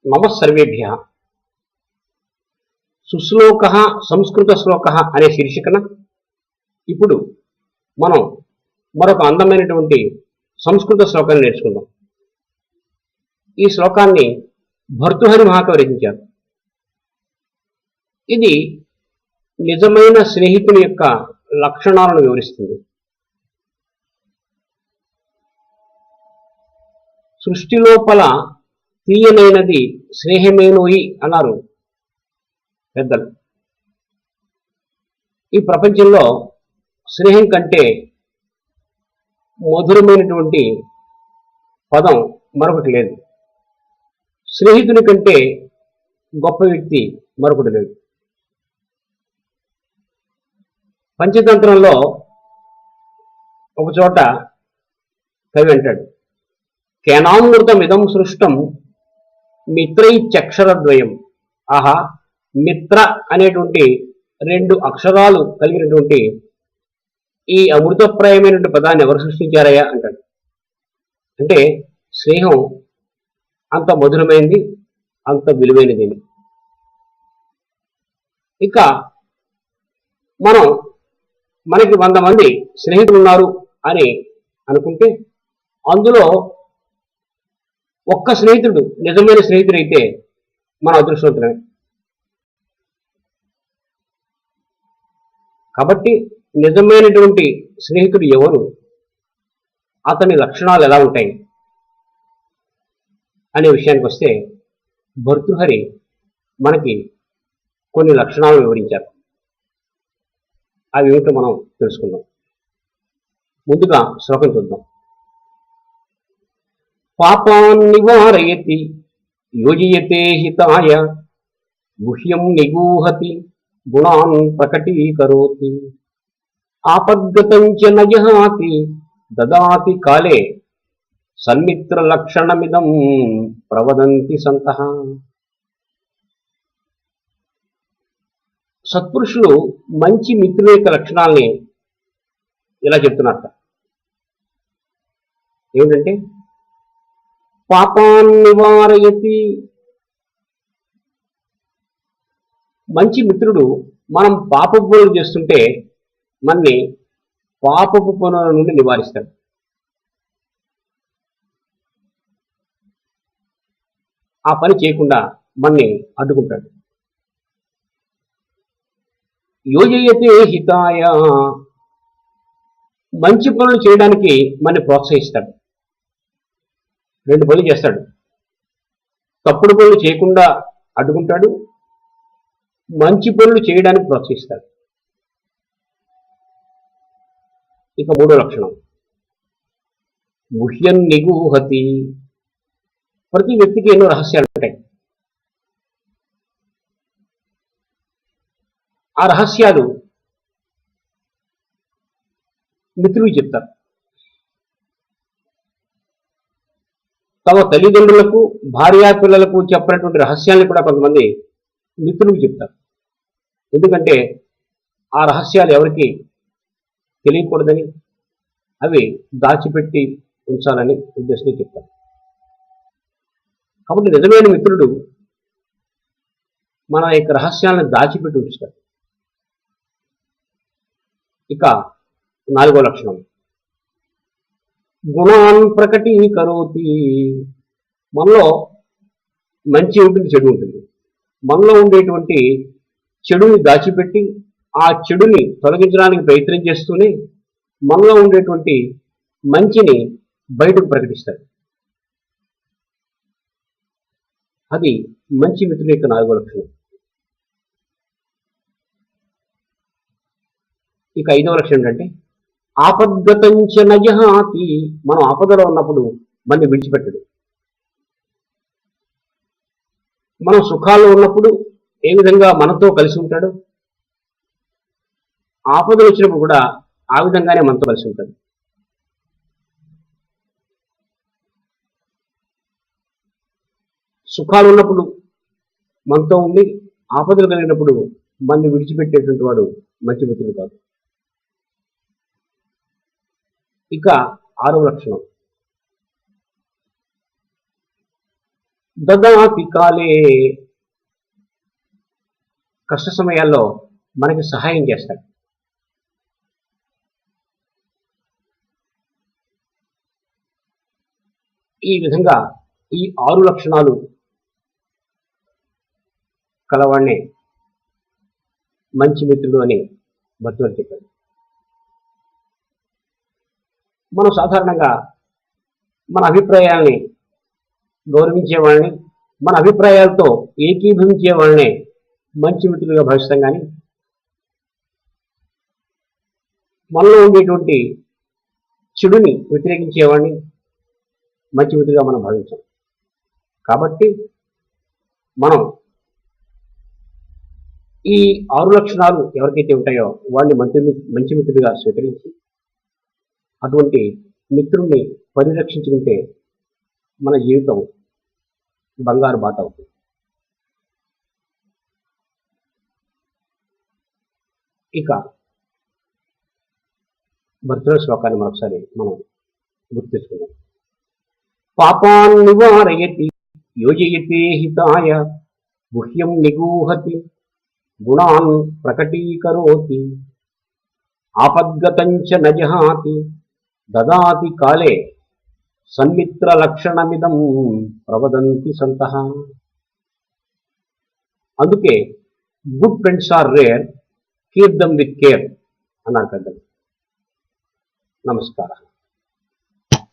నమస్సర్వేభ్య సుశ్లోక సంస్కృత శ్లోక అనే శీర్షికన ఇప్పుడు మనం మరొక అందమైనటువంటి సంస్కృత శ్లోకాన్ని నేర్చుకుందాం. ఈ శ్లోకాన్ని భర్తృహరి మహాకవి రచించారు. ఇది నిజమైన స్నేహితుని యొక్క లక్షణాలను వివరిస్తుంది. సృష్టి లోపల తీయనైనది స్నేహమేనోయి అన్నారు పెద్దలు. ఈ ప్రపంచంలో స్నేహం కంటే మధురమైనటువంటి పదం మరొకటి లేదు. స్నేహితుని కంటే గొప్ప వ్యక్తి మరొకటి లేదు. పంచతంత్రంలో ఒక చోట కవి అంటాడు, కేనామృతమిదం సృష్టం మిత్రైచక్షరద్వయం. ఆహా, మిత్ర అనేటువంటి రెండు అక్షరాలు కలిగినటువంటి ఈ అమృతప్రాయమైనటువంటి పదాన్ని ఎవరు సృష్టించారయ్యా అంటాడు. అంటే స్నేహం అంత మధురమైనది, అంత విలువైనది. ఇక మనకి 100 మంది స్నేహితులు ఉన్నారు అని అనుకుంటే అందులో ఒక్క స్నేహితుడు నిజమైన స్నేహితుడైతే మన అదృష్టవంతులమే. కాబట్టి నిజమైనటువంటి స్నేహితుడు ఎవరు, అతని లక్షణాలు ఎలా ఉంటాయి అనే విషయానికి వస్తే భర్తృహరి మనకి కొన్ని లక్షణాలను వివరించారు. అవి ఏమిటో మనం తెలుసుకుందాం. ముందుగా శ్లోకం చూద్దాం. పాపాన్ నివారయతి యోజయతే హితాయ గుహ్యం నిగూహతి గుణాన్ ప్రకటీకరోతి ఆపద్గతం చ నజహాతి దదాతి కాలే సన్మిత్ర లక్షణమిదం ప్రవదంతి సంతః. సత్పురుషులు మంచి మిత్రుల యొక్క లక్షణాలని ఇలా చెప్తున్నారు. ఏమిటంటే పాపాన్ నివారయతి. మంచి మిత్రుడు మనం పాపపు పనులు చేస్తుంటే మనని పాపపు పనుల నుండి నివారిస్తాడు. ఆ పని చేయకుండా మనని అడ్డుకుంటాడు. యోజయతే హితాయ, మంచి పనులు చేయడానికి మనని ప్రోత్సహిస్తాడు. 2 పనులు చేస్తాడు. తప్పుడు పనులు చేయకుండా అడ్డుకుంటాడు, మంచి పనులు చేయడానికి ప్రోత్సహిస్తాడు. ఇక 3వ లక్షణం గుహ్యం నిగూహతి. ప్రతి వ్యక్తికి ఎన్నో రహస్యాలు ఉంటాయి. ఆ రహస్యాలు మిత్రులు చెప్తారు. తమ తల్లిదండ్రులకు, భార్యా పిల్లలకు చెప్పినటువంటి రహస్యాలను కూడా కొంతమంది మిత్రులకు చెప్తారు. ఎందుకంటే ఆ రహస్యాలు ఎవరికి తెలియకూడదని, అవి దాచిపెట్టి ఉంచాలని ఉద్దేశంతో చెప్తారు. కాబట్టి నిజమైన మిత్రుడు మన యొక్క రహస్యాలను దాచిపెట్టి ఉంచుతాడు. ఇక 4వ లక్షణం గుణాన్ ప్రకటీకరోతి. మనలో మంచి ఉంటుంది, చెడు ఉంటుంది. మనలో ఉండేటువంటి చెడుని దాచిపెట్టి ఆ చెడుని తొలగించడానికి ప్రయత్నం చేస్తూనే మనలో ఉండేటువంటి మంచిని బయటకు ప్రకటిస్తాడు. అది మంచి మిత్రుల యొక్క 4వ లక్షణం. ఇక 5వ లక్షణం ఏంటంటే ఆపద్గతంచ నజహాతి. మనం ఆపదలో ఉన్నప్పుడు మనని విడిచిపెట్టడు. మనం సుఖాల్లో ఉన్నప్పుడు ఏ విధంగా మనతో కలిసి ఉంటాడు, ఆపదలు వచ్చినప్పుడు కూడా ఆ విధంగానే మనతో కలిసి ఉంటాడు. సుఖాలు ఉన్నప్పుడు మనతో ఉండి ఆపదలు కలిగినప్పుడు మనని విడిచిపెట్టేటువంటి వాడు మంచి మిత్రుడు కాదు. ఇక 6వ లక్షణం దదాతి కాలే, కష్ట సమయాల్లో మనకి సహాయం చేస్తాడు. ఈ విధంగా ఈ 6 లక్షణాలు కలవాణ్ణే మంచి మిత్రుడు అని భర్తలు చెప్పాడు. మనం సాధారణంగా మన అభిప్రాయాల్ని గౌరవించే వాళ్ళని, మన అభిప్రాయాలతో ఏకీభవించే వాళ్ళనే మంచి మిత్రులుగా భావిస్తాం. కానీ మనలో ఉండేటువంటి చెడుని వ్యతిరేకించేవాడిని మంచి మిత్రులుగా మనం భావించాం. కాబట్టి మనం ఈ 6 లక్షణాలు ఎవరికైతే ఉంటాయో వాళ్ళని మంచి మిత్రుడిగా స్వీకరించి అటువంటి మిత్రుణ్ణి పరిరక్షించుకుంటే మన జీవితం బంగారు బాట అవుతుంది. ఇక భర్తృ శ్లోకాన్ని మరొకసారి మనం గుర్తించుకుందాం. పాపాన్ నివారయతి యోజయతే హితాయ గుహ్యం నిగూహతి గుణాన్ ప్రకటీకరోతి ఆపద్గతంచ నజహాతి దదాతి కాలే సన్మిత్ర లక్షణమిదం ప్రవదంతి సంతః. అందుకే good friends are rare, keep them with care అన్నారు పెద్దలు. నమస్కారం.